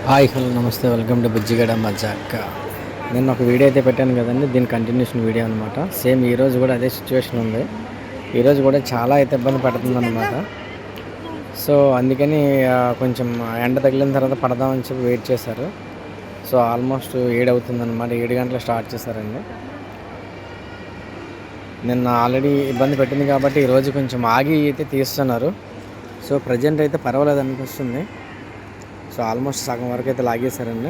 Hi hello నమస్తే welcome to బుజ్జిగడ మజాక్. నేను ఒక వీడియో అయితే పెట్టాను కదండి, దీని కంటిన్యూషన్ వీడియో అనమాట. సేమ్ ఈరోజు కూడా అదే సిచ్యువేషన్ ఉంది. ఈరోజు కూడా చాలా అయితే ఇబ్బంది పడుతుంది అనమాట. సో అందుకని కొంచెం ఎండ తగిలిన తర్వాత పడదామని చెప్పి వెయిట్ చేశారు. సో ఆల్మోస్ట్ 7 అవుతుందన్నమాట. 7 గంటలకు స్టార్ట్ చేశారండి. నిన్న ఆల్రెడీ ఇబ్బంది పెట్టింది కాబట్టి ఈరోజు కొంచెం ఆగి అయితే తీస్తున్నారు. సో ప్రజెంట్ అయితే పర్వాలేదు అనిపిస్తుంది. సో ఆల్మోస్ట్ సగం వరకు అయితే లాగేశారండి.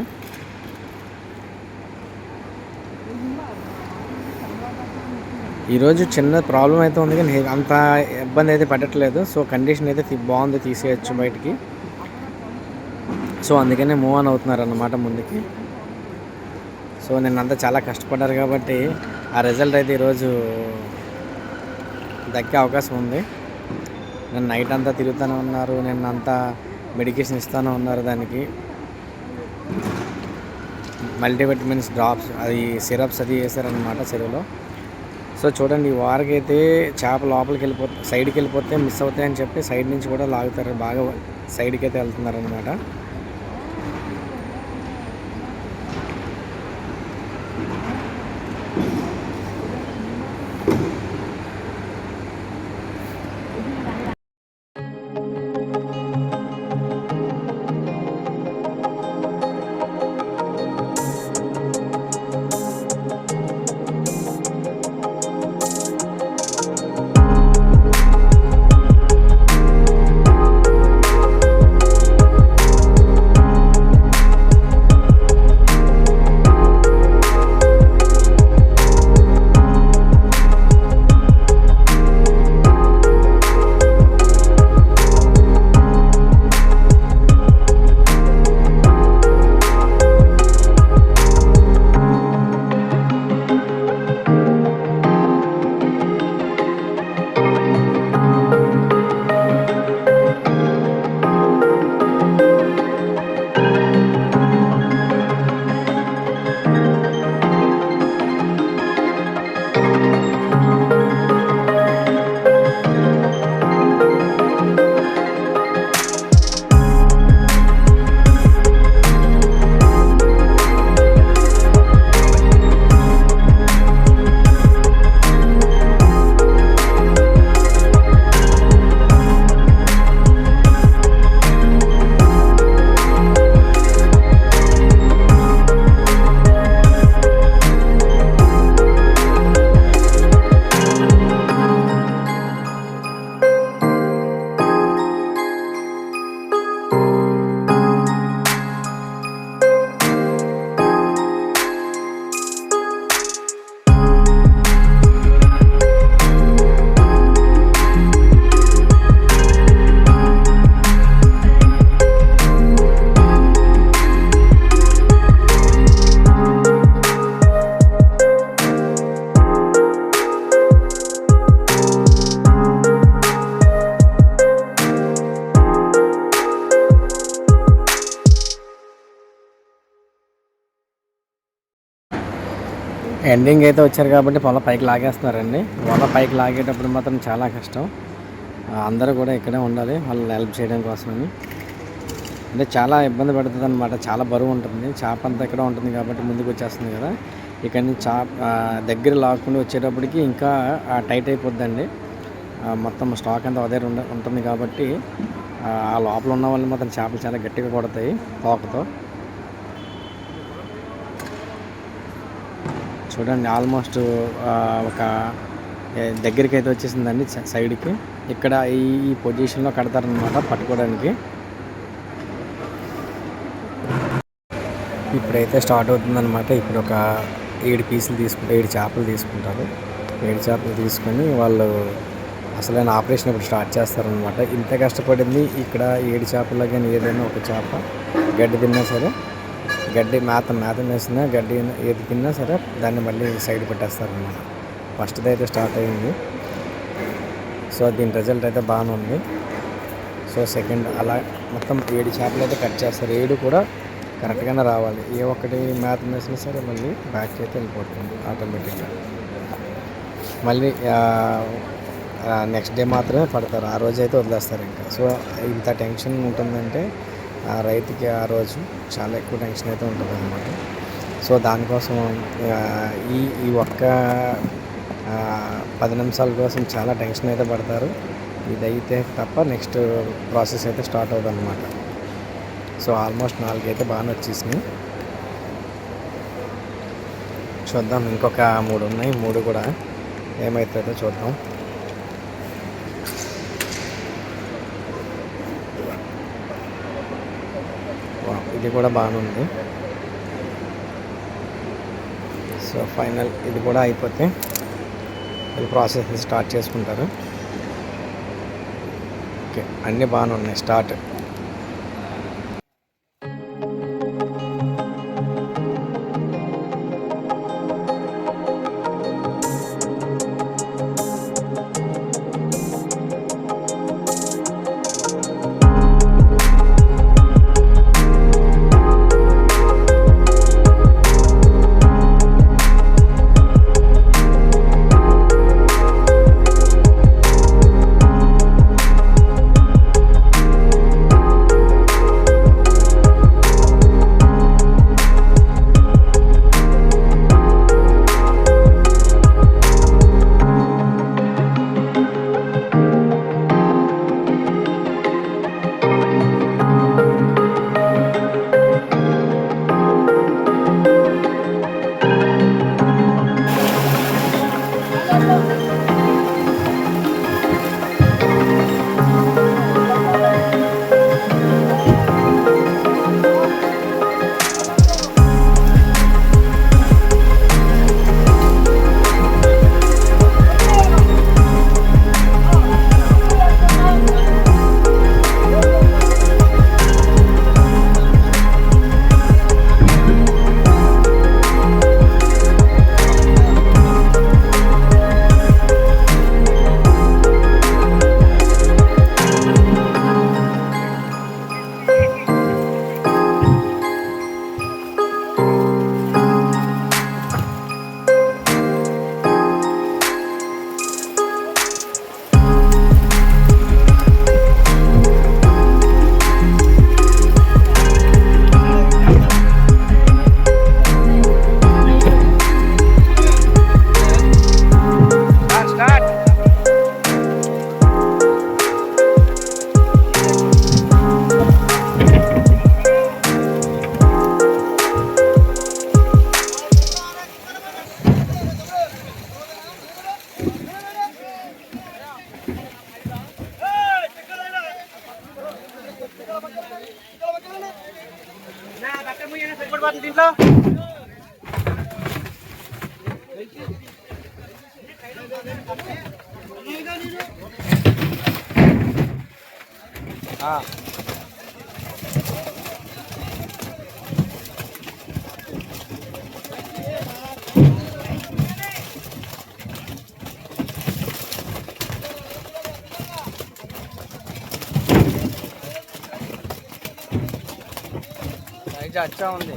ఈరోజు చిన్న ప్రాబ్లం అయితే ఉంది, కానీ అంత ఇబ్బంది అయితే పెట్టట్లేదు. సో కండిషన్ అయితే బాగుంది, తీసేయచ్చు బయటికి. సో అందుకనే మూవ్ ఆన్ అవుతున్నారు అన్నమాట ముందుకి. సో నిన్నంతా చాలా కష్టపడ్డారు కాబట్టి ఆ రిజల్ట్ అయితే ఈరోజు దక్కే అవకాశం ఉంది. నేను నైట్ అంతా తిరుగుతూనే ఉన్నారు, నిన్నంతా మెడికేషన్ ఇస్తూనే ఉన్నారు. దానికి మల్టీవిటమిన్స్ డ్రాప్స్, అది సిరప్స్ అది వేసారనమాట చెరువులో. సో చూడండి, ఈ వారికైతే చేప లోపలికి సైడ్కి వెళ్ళిపోతే మిస్ అవుతాయని చెప్పి సైడ్ నుంచి కూడా లాగుతారు, బాగా సైడ్కి అయితే వెళ్తున్నారు అనమాట. ఎండింగ్ అయితే వచ్చారు కాబట్టి పొలం పైకి లాగేస్తున్నారండి. పొలం పైకి లాగేటప్పుడు మాత్రం చాలా కష్టం. అందరూ కూడా ఇక్కడే ఉండాలి వాళ్ళని హెల్ప్ చేయడం కోసమని. అంటే చాలా ఇబ్బంది పడుతుంది అనమాట. చాలా బరువు ఉంటుంది, చేప అంతా ఇక్కడ ఉంటుంది కాబట్టి ముందుకు వచ్చేస్తుంది కదా. ఇక్కడ నుంచి దగ్గర లాక్కుండా వచ్చేటప్పటికి ఇంకా టైట్ అయిపోద్దండి. మొత్తం స్టాక్ అంతా అదే ఉంటుంది కాబట్టి ఆ లోపల ఉన్న వాళ్ళు మాత్రం చేపలు చాలా గట్టిగా కొడతాయి తోకతో. చూడండి, ఆల్మోస్ట్ ఒక దగ్గరికి అయితే వచ్చేసిందండి సైడ్కి. ఇక్కడ ఈ పొజిషన్లో కడతారనమాట పట్టుకోవడానికి. ఇప్పుడైతే స్టార్ట్ అవుతుందన్నమాట. ఇప్పుడు ఒక 7 చేపలు తీసుకుంటారు. 7 చేపలు తీసుకొని వాళ్ళు అసలైన ఆపరేషన్ ఇప్పుడు స్టార్ట్ చేస్తారనమాట. ఇంత కష్టపడింది ఇక్కడ 7 చేపల్లో కానీ ఏదైనా ఒక చేప గడ్డి తిన్నా సరే, మేత వేసినా గడ్డి ఏది తిన్నా సరే దాన్ని మళ్ళీ సైడ్ పెట్టేస్తారనమాట. ఫస్ట్ది అయితే స్టార్ట్ అయింది. సో దీని రిజల్ట్ అయితే బాగానే ఉంది. సో సెకండ్ అలా మొత్తం 7 చేపలు అయితే కట్ చేస్తారు. 7 కూడా కరెక్ట్గానే రావాలి. ఏ ఒక్కటి మేత వేసినా సరే మళ్ళీ బ్యాక్ అయితే వెళ్ళిపోతుంది ఆటోమేటిక్గా. మళ్ళీ నెక్స్ట్ డే మాత్రమే పడతారు, ఆ రోజు అయితే వదిలేస్తారు ఇంకా. సో ఇంత టెన్షన్ ఉంటుందంటే ఆ రైతుకి ఆ రోజు చాలా ఎక్కువ టెన్షన్ అయితే ఉంటుంది అన్నమాట. సో దానికోసం ఈ ఈ ఒక్క 10 నిమిషాల కోసం చాలా టెన్షన్ అయితే పడతారు. ఇదైతే తప్ప నెక్స్ట్ ప్రాసెస్ అయితే స్టార్ట్ అవుతుంది అన్నమాట. సో ఆల్మోస్ట్ 4 అయితే బాగానే వచ్చేసినాయి. చూద్దాం, ఇంకొక 3 ఉన్నాయి. 3 కూడా ఏమవుతుందో చూద్దాం. ఇది కూడా బాగానే ఉంది. సో ఫైనల్ ఇది కూడా అయిపోతే ఇది ప్రాసెస్ స్టార్ట్ చేసుకుంటారు. ఓకే, అన్నీ బాగానే ఉన్నాయి. స్టార్ట్. దీంట్లో अच्छा ఉంది.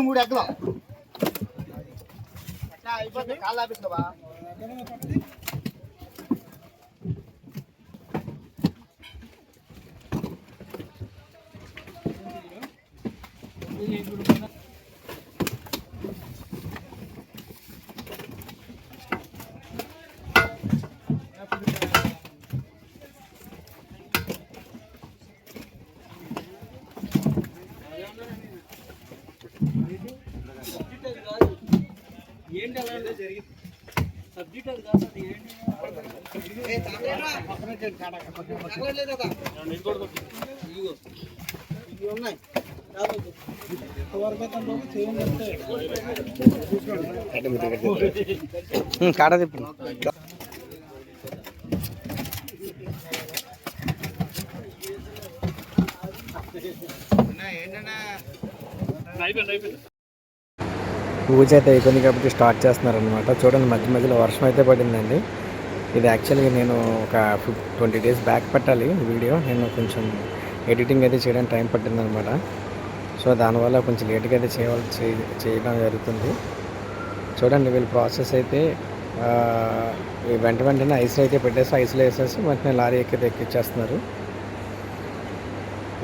మూడు ఎక్కలు అయిపోతే కాళ్ళు ఆపిస్తావా? ఏంటి అలా జరిగింది? సబ్జెక్ట్ అది కాదు, అది ఏంటి? ఇవి ఉన్నాయి కాడ తిప్పు. పూజ అయితే అయిపోయింది కాబట్టి స్టార్ట్ చేస్తున్నారు అనమాట. చూడండి, మధ్య మధ్యలో వర్షం అయితే పడిందండి. ఇది యాక్చువల్గా నేను ఒక 20 డేస్ బ్యాక్ పెట్టాలి వీడియో. నేను కొంచెం ఎడిటింగ్ అయితే చేయడానికి టైం పట్టిందనమాట. సో దానివల్ల కొంచెం లేట్గా అయితే చేయడం జరుగుతుంది. చూడండి వీళ్ళ ప్రాసెస్ అయితే వెంటనే ఐస్లో అయితే పెట్టేసి ఐస్లో వేసేసి వెంటనే లారీ ఎక్కిచ్చేస్తున్నారు.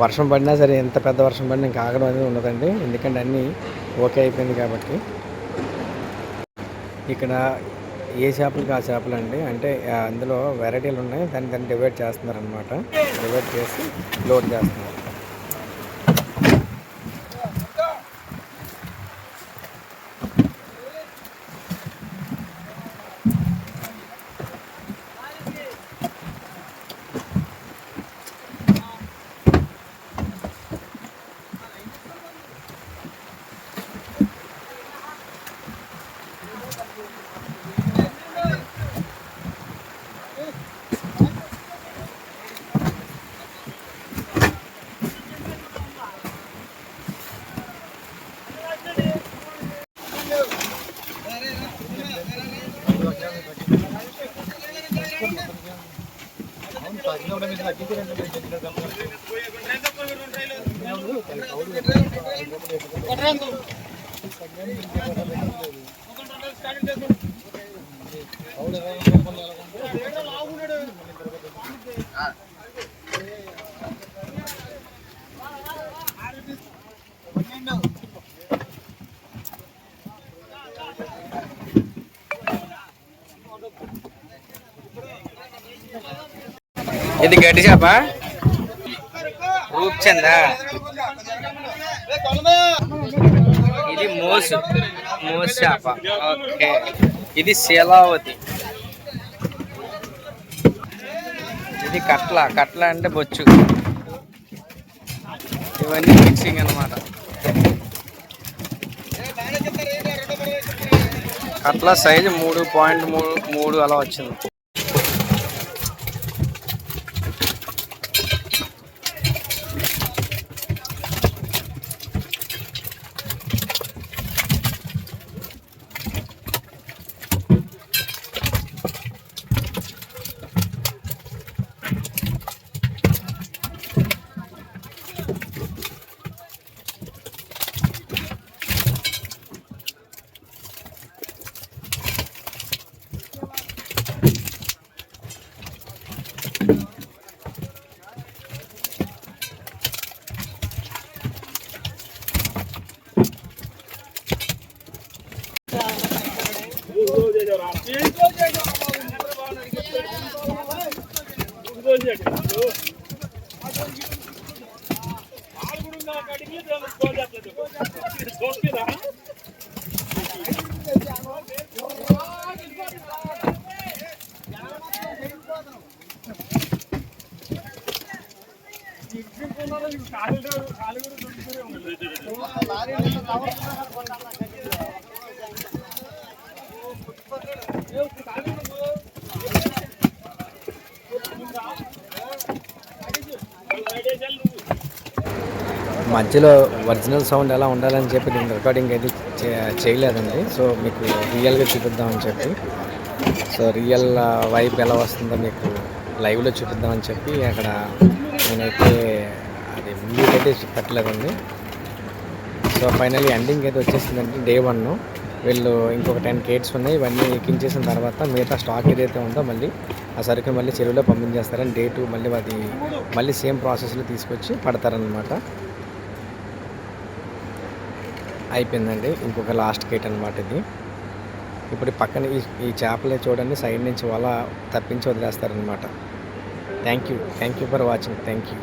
వర్షం పడినా సరే, ఎంత పెద్ద వర్షం పడినా ఇంకా ఆగడం అనేది ఉండదండి, ఎందుకంటే అన్నీ ఓకే అయిపోయింది కాబట్టి. ఇక్కడ ఏ చేపలకి ఆ చేపలు అండి, అంటే అందులో వెరైటీలు ఉన్నాయి, దాన్ని డివైడ్ చేస్తున్నారు అనమాట. డివైడ్ చేసి లోడ్ చేస్తున్నారు. ఇది గడ్డి చేప, రూప్చందా. ఇది మోసు చేప. ఓకే, ఇది శీలావతి. ఇది కట్ల అంటే బొచ్చు. ఇవన్నీ మిక్సింగ్ అన్నమాట. కట్ల సైజు 3.3 అలా వచ్చింది. మధ్యలో ఒరిజినల్ సౌండ్ ఎలా ఉండాలని చెప్పి నేను రికార్డింగ్ అయితే చేయలేదండి. సో మీకు రియల్గా చూపిద్దామని చెప్పి, సో రియల్ వైబ్ ఎలా వస్తుందో మీకు లైవ్లో చూపిద్దామని చెప్పి అక్కడ నేనైతే అది మ్యూజిక్ అయితే పెట్టలేదండి. సో ఫైనల్లీ ఎండింగ్ అయితే వచ్చేసిందండి. డే 1 వీళ్ళు ఇంకొక 10 కేట్స్ ఉన్నాయి. ఇవన్నీ ఎక్కించేసిన తర్వాత మిగతా స్టాక్ ఏదైతే ఉందో మళ్ళీ ఆ సరుకు మళ్ళీ చెరువులో పంపించేస్తారని. డే 2 మళ్ళీ అది మళ్ళీ సేమ్ ప్రాసెస్లో తీసుకొచ్చి పడతారనమాట. అయిపోయిందండి, ఇంకొక లాస్ట్ గేట్ అనమాట ఇది. ఇప్పుడు పక్కన ఈ చేపలే చూడండి, సైడ్ నుంచి వల తప్పించి వదిలేస్తారనమాట. Thank you for watching. Thank you.